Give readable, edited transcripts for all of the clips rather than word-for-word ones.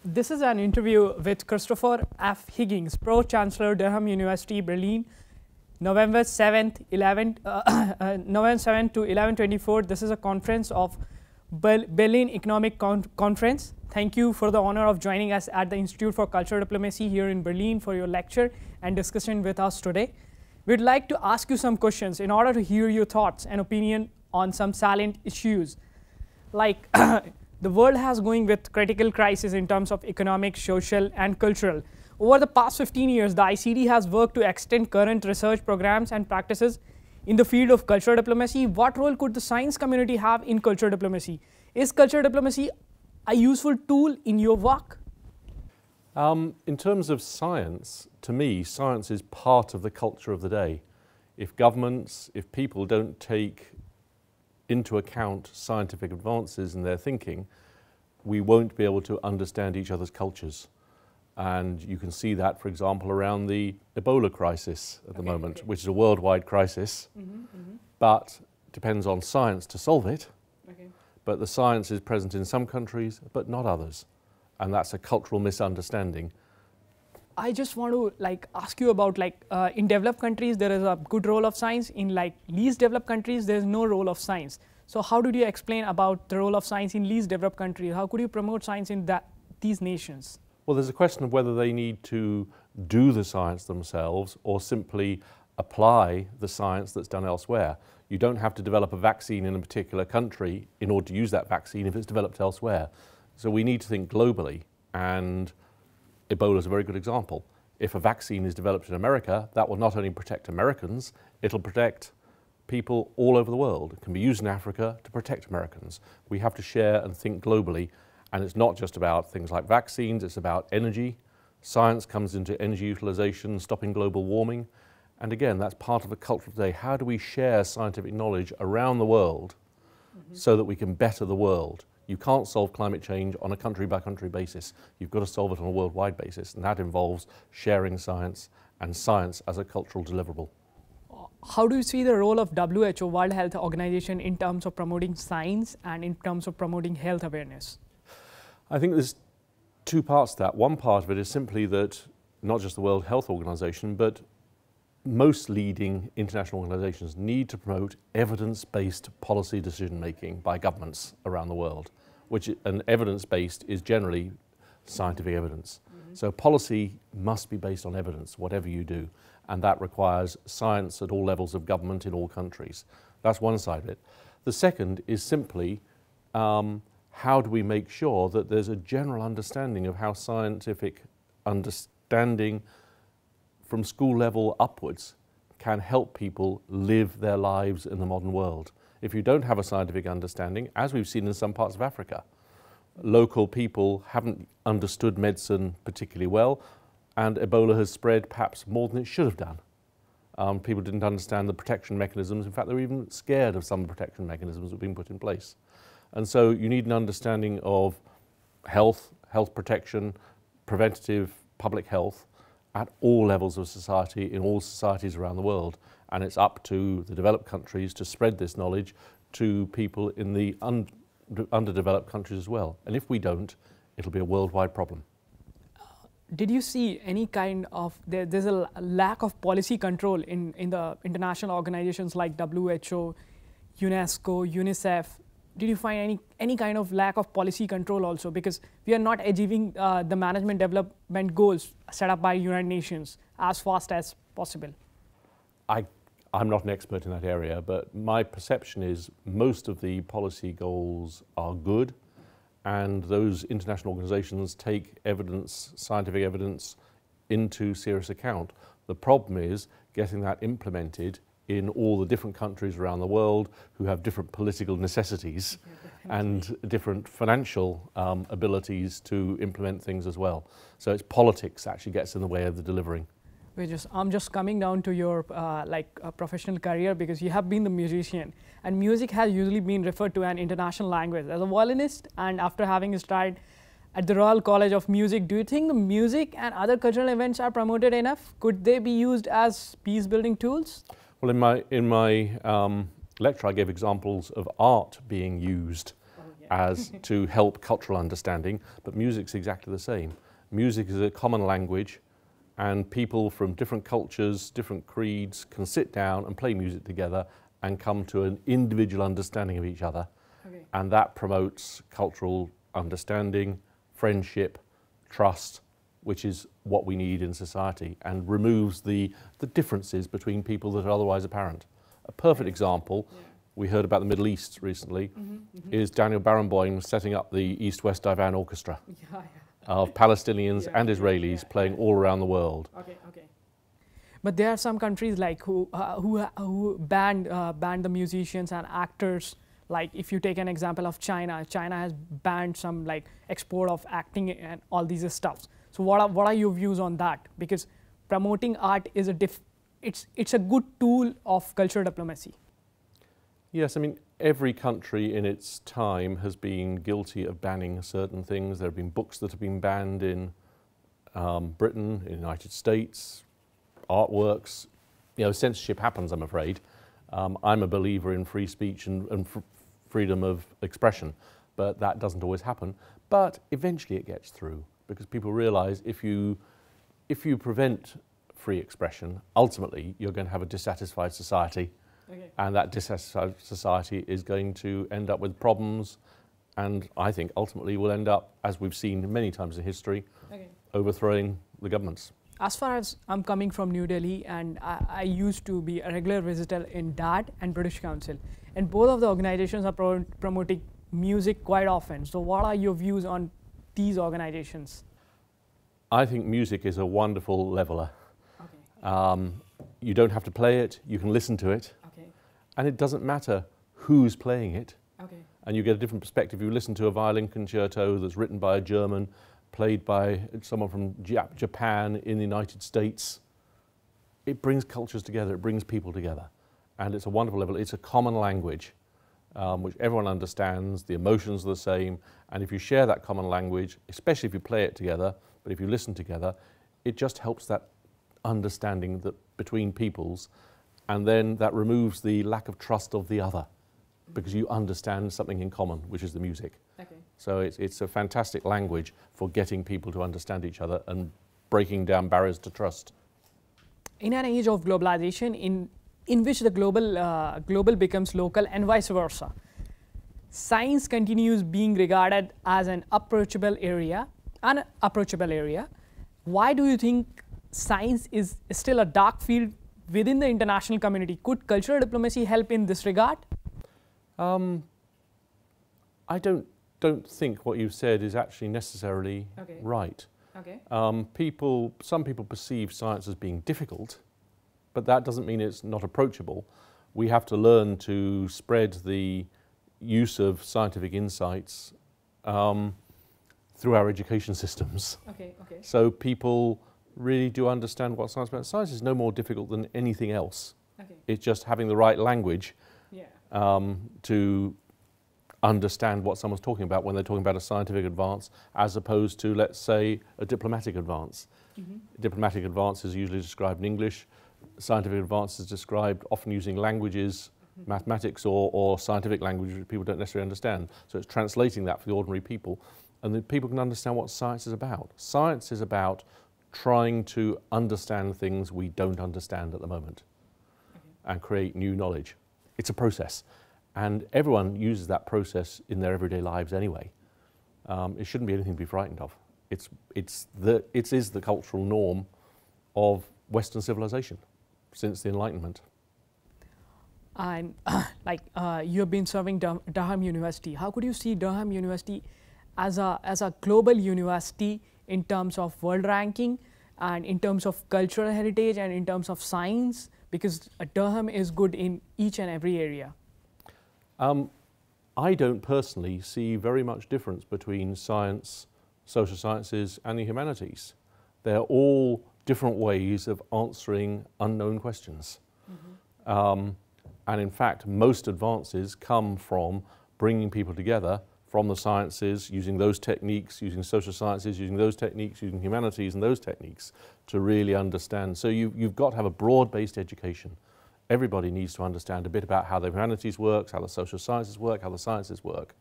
This is an interview with Christopher F. Higgins, Pro-Chancellor, Durham University, Berlin, November 7th, November 7th to 11/24. This is a conference of Berlin Economic Conference. Thank you for the honor of joining us at the Institute for Cultural Diplomacy here in Berlin for your lecture and discussion with us today. We'd like to ask you some questions in order to hear your thoughts and opinion on some salient issues. Like the world has going with critical crisis in terms of economic, social, and cultural. Over the past 15 years, the ICD has worked to extend current research programs and practices in the field of cultural diplomacy. What role could the science community have in cultural diplomacy? Is cultural diplomacy a useful tool in your work? In terms of science, to me, science is part of the culture of the day. If governments, if people don't take into account scientific advances in their thinking, we won't be able to understand each other's cultures. And you can see that, for example, around the Ebola crisis at the moment, which is a worldwide crisis, but depends on science to solve it. But the science is present in some countries, but not others. And that's a cultural misunderstanding. I just want to ask you about in developed countries there is a good role of science. In least developed countries there is no role of science. So how did you explain about the role of science in least developed countries? How could you promote science in these nations? Well, there's a question of whether they need to do the science themselves or simply apply the science that's done elsewhere. You don't have to develop a vaccine in a particular country in order to use that vaccine if it's developed elsewhere. So we need to think globally, and Ebola is a very good example. If a vaccine is developed in America, that will not only protect Americans, it'll protect people all over the world. It can be used in Africa to protect Americans. We have to share and think globally, and it's not just about things like vaccines, it's about energy. Science comes into energy utilization, stopping global warming. And again, that's part of the culture of today. How do we share scientific knowledge around the world so that we can better the world? You can't solve climate change on a country-by-country basis. You've got to solve it on a worldwide basis, and that involves sharing science and science as a cultural deliverable. How do you see the role of WHO, World Health Organization, in terms of promoting science and in terms of promoting health awareness? I think there's two parts to that. One part of it is simply that not just the World Health Organization, but most leading international organizations need to promote evidence-based policy decision-making by governments around the world, and evidence-based is generally scientific evidence. So policy must be based on evidence, whatever you do, and that requires science at all levels of government in all countries. That's one side of it. The second is simply how do we make sure that there's a general understanding of how scientific understanding from school level upwards can help people live their lives in the modern world. If you don't have a scientific understanding, as we've seen in some parts of Africa, local people haven't understood medicine particularly well, and Ebola has spread perhaps more than it should have done. People didn't understand the protection mechanisms. In fact, they were even scared of some protection mechanisms that were being put in place. And so you need an understanding of health protection, preventative public health, at all levels of society, in all societies around the world. And it's up to the developed countries to spread this knowledge to people in the underdeveloped countries as well. And if we don't, it'll be a worldwide problem. Did you see any kind of, there's a lack of policy control in the international organizations like WHO, UNESCO, UNICEF? Did you find any kind of lack of policy control also? Because we are not achieving the management development goals set up by United Nations as fast as possible. I'm not an expert in that area, but my perception is most of the policy goals are good, and those international organizations take evidence, scientific evidence, into serious account. The problem is getting that implemented in all the different countries around the world who have different political necessities and different financial abilities to implement things as well. So it's politics actually gets in the way of the delivering. I'm just coming down to your professional career, because you have been the musician, and music has usually been referred to an international language. As a violinist, and after having studied at the Royal College of Music, do you think the music and other cultural events are promoted enough? Could they be used as peace-building tools? Well, in my lecture, I gave examples of art being used as to help cultural understanding, but music's exactly the same. Music is a common language, and people from different cultures, different creeds can sit down and play music together and come to an individual understanding of each other. Okay. And that promotes cultural understanding, friendship, trust, which is what we need in society, and removes the differences between people that are otherwise apparent. A perfect example, we heard about the Middle East recently, is Daniel Barenboim setting up the East-West Divan Orchestra of Palestinians and Israelis playing all around the world. Okay, okay. But there are some countries like who banned the musicians and actors. Like if you take an example of China, China has banned some like export of acting and all these stuff. So what are your views on that? Because promoting art is it's a good tool of cultural diplomacy. Yes, I mean, every country in its time has been guilty of banning certain things. There have been books that have been banned in Britain, in the United States, artworks. You know, censorship happens, I'm afraid. I'm a believer in free speech and freedom of expression, but that doesn't always happen. But eventually it gets through, because people realize if you prevent free expression, ultimately you're going to have a dissatisfied society. Okay. And that dissatisfied society is going to end up with problems, and I think ultimately will end up, as we've seen many times in history, overthrowing the governments. As far as I'm coming from New Delhi, and I used to be a regular visitor in DAD and British Council, and both of the organizations are promoting music quite often. So what are your views on these organizations? I think music is a wonderful leveler. Okay. You don't have to play it, you can listen to it. And it doesn't matter who's playing it. Okay. And you get a different perspective. You listen to a violin concerto that's written by a German, played by someone from Japan in the United States. It brings cultures together, it brings people together. And it's a wonderful level. It's a common language, which everyone understands, the emotions are the same. And if you share that common language, especially if you play it together, but if you listen together, it just helps that understanding that between peoples. And then that removes the lack of trust of the other, because you understand something in common, which is the music. Okay. So it's a fantastic language for getting people to understand each other and breaking down barriers to trust. In an age of globalization, in which the global becomes local and vice versa, science continues being regarded as an approachable area. Why do you think science is still a dark field within the international community? Could cultural diplomacy help in this regard? I don't think what you've said is actually necessarily right. Okay. Some people perceive science as being difficult, but that doesn't mean it's not approachable. We have to learn to spread the use of scientific insights through our education systems. Okay, okay. So people really do understand what science is about. Science is no more difficult than anything else. Okay. It's just having the right language to understand what someone's talking about when they're talking about a scientific advance, as opposed to, let's say, a diplomatic advance. Mm-hmm. Diplomatic advance is usually described in English. Scientific advance is described often using languages, mathematics or scientific language which people don't necessarily understand. So it's translating that for the ordinary people, and then people can understand what science is about. Science is about trying to understand things we don't understand at the moment and create new knowledge. It's a process, and everyone uses that process in their everyday lives anyway. It shouldn't be anything to be frightened of. It is the cultural norm of Western civilization since the Enlightenment. And you've been serving Durham University. How could you see Durham University as a global university in terms of world ranking and in terms of cultural heritage and in terms of science? Because Durham is good in each and every area. I don't personally see very much difference between science, social sciences and the humanities. They're all different ways of answering unknown questions. Mm-hmm. And in fact, most advances come from bringing people together from the sciences, using those techniques, using social sciences, using those techniques, using humanities and those techniques to really understand. So you've got to have a broad-based education. Everybody needs to understand a bit about how the humanities works, how the social sciences work, how the sciences work,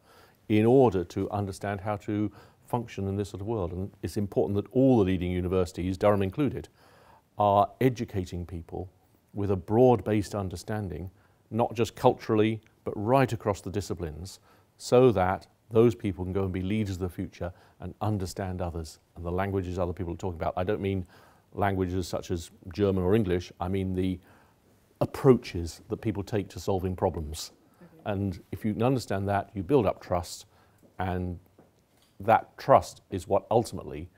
in order to understand how to function in this sort of world. And it's important that all the leading universities, Durham included, are educating people with a broad-based understanding, not just culturally, but right across the disciplines, so that those people can go and be leaders of the future and understand others and the languages other people are talking about. I don't mean languages such as German or English, I mean the approaches that people take to solving problems. Okay. And if you can understand that, you build up trust, and that trust is what ultimately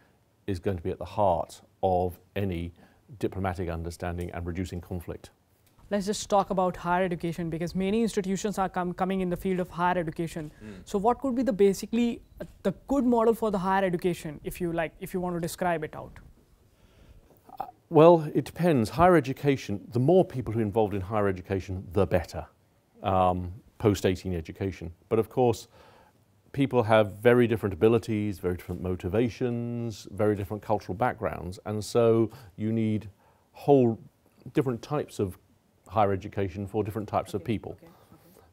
is going to be at the heart of any diplomatic understanding and reducing conflict. Let's just talk about higher education, because many institutions are coming in the field of higher education. So what could be basically the good model for the higher education, if you want to describe it out? Well, it depends. Higher education, the more people who are involved in higher education, the better, post-18 education. But of course, people have very different abilities, very different motivations, very different cultural backgrounds, and so you need whole different types of higher education for different types of people.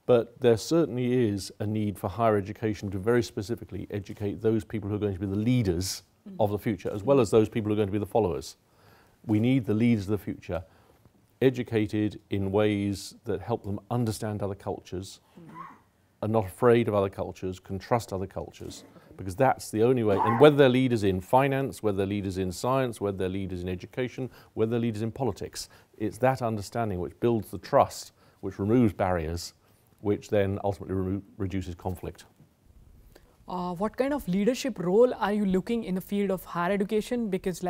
But there certainly is a need for higher education to very specifically educate those people who are going to be the leaders of the future, as well as those people who are going to be the followers. We need the leaders of the future educated in ways that help them understand other cultures, are not afraid of other cultures, can trust other cultures, because that's the only way. And whether they're leaders in finance, whether they're leaders in science, whether they're leaders in education, whether they're leaders in politics, it's that understanding which builds the trust, which removes barriers, which then ultimately reduces conflict. What kind of leadership role are you looking in the field of higher education? Because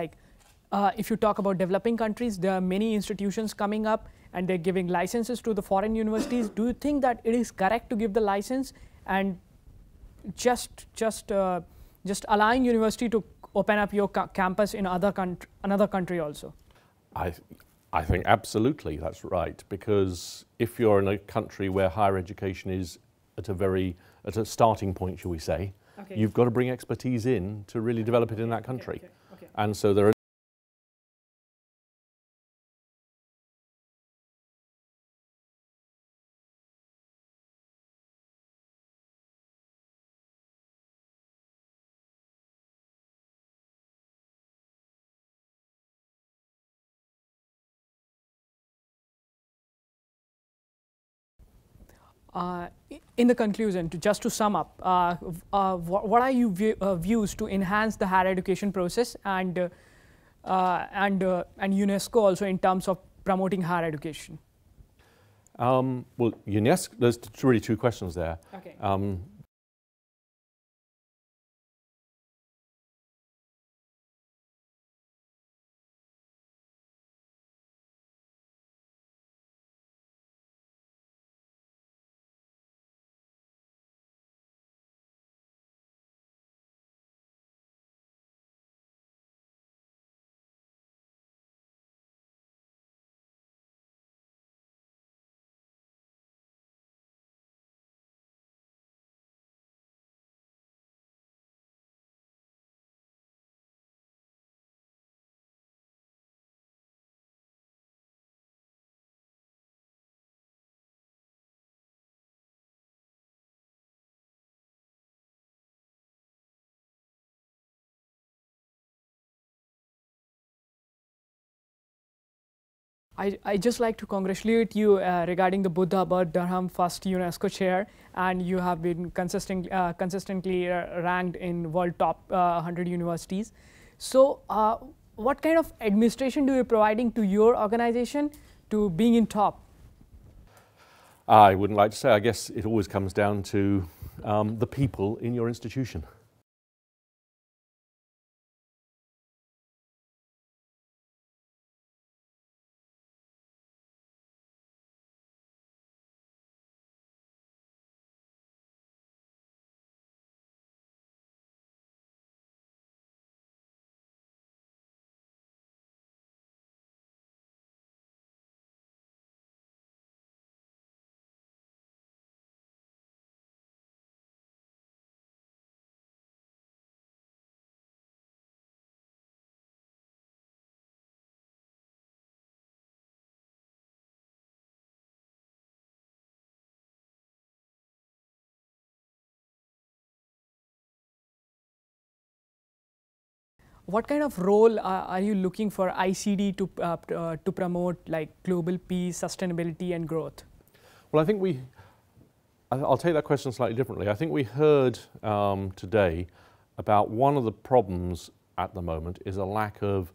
if you talk about developing countries, there are many institutions coming up and they're giving licenses to the foreign universities. Do you think that it is correct to give the license and just allowing university to open up your campus in another country also? I think absolutely that's right, because if you're in a country where higher education is at a starting point, shall we say, you've got to bring expertise in to really develop it in that country. And so there are in the conclusion, just to sum up, what are your views to enhance the higher education process and UNESCO also in terms of promoting higher education? well, UNESCO, there's really two questions there. I just like to congratulate you regarding the Buddha Bird Durham first UNESCO chair, and you have been consistently ranked in world top 100 universities. So what kind of administration do you providing to your organization to being in top? I wouldn't like to say. I guess it always comes down to the people in your institution. what kind of role are you looking for ICD to promote like global peace, sustainability, and growth? Well, I think I'll take that question slightly differently. I think we heard today about one of the problems at the moment is a lack of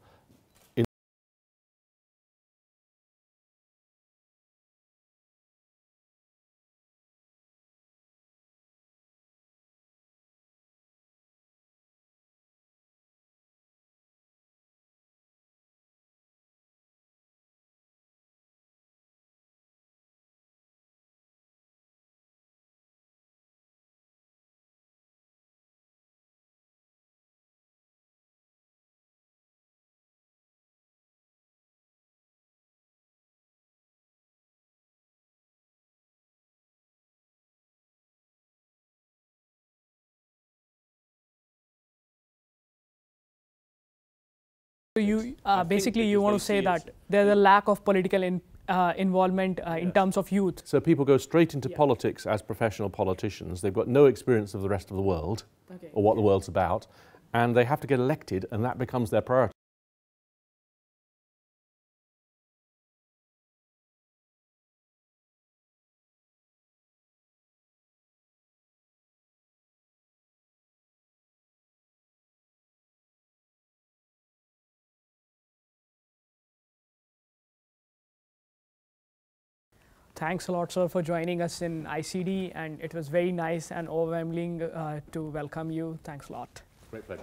So you basically you want to say that there's a lack of political involvement in terms of youth. So people go straight into politics as professional politicians. They've got no experience of the rest of the world or what the world's about, and they have to get elected, and that becomes their priority. Thanks a lot, sir, for joining us in ICD, and it was very nice and overwhelming to welcome you. Thanks a lot. Great pleasure.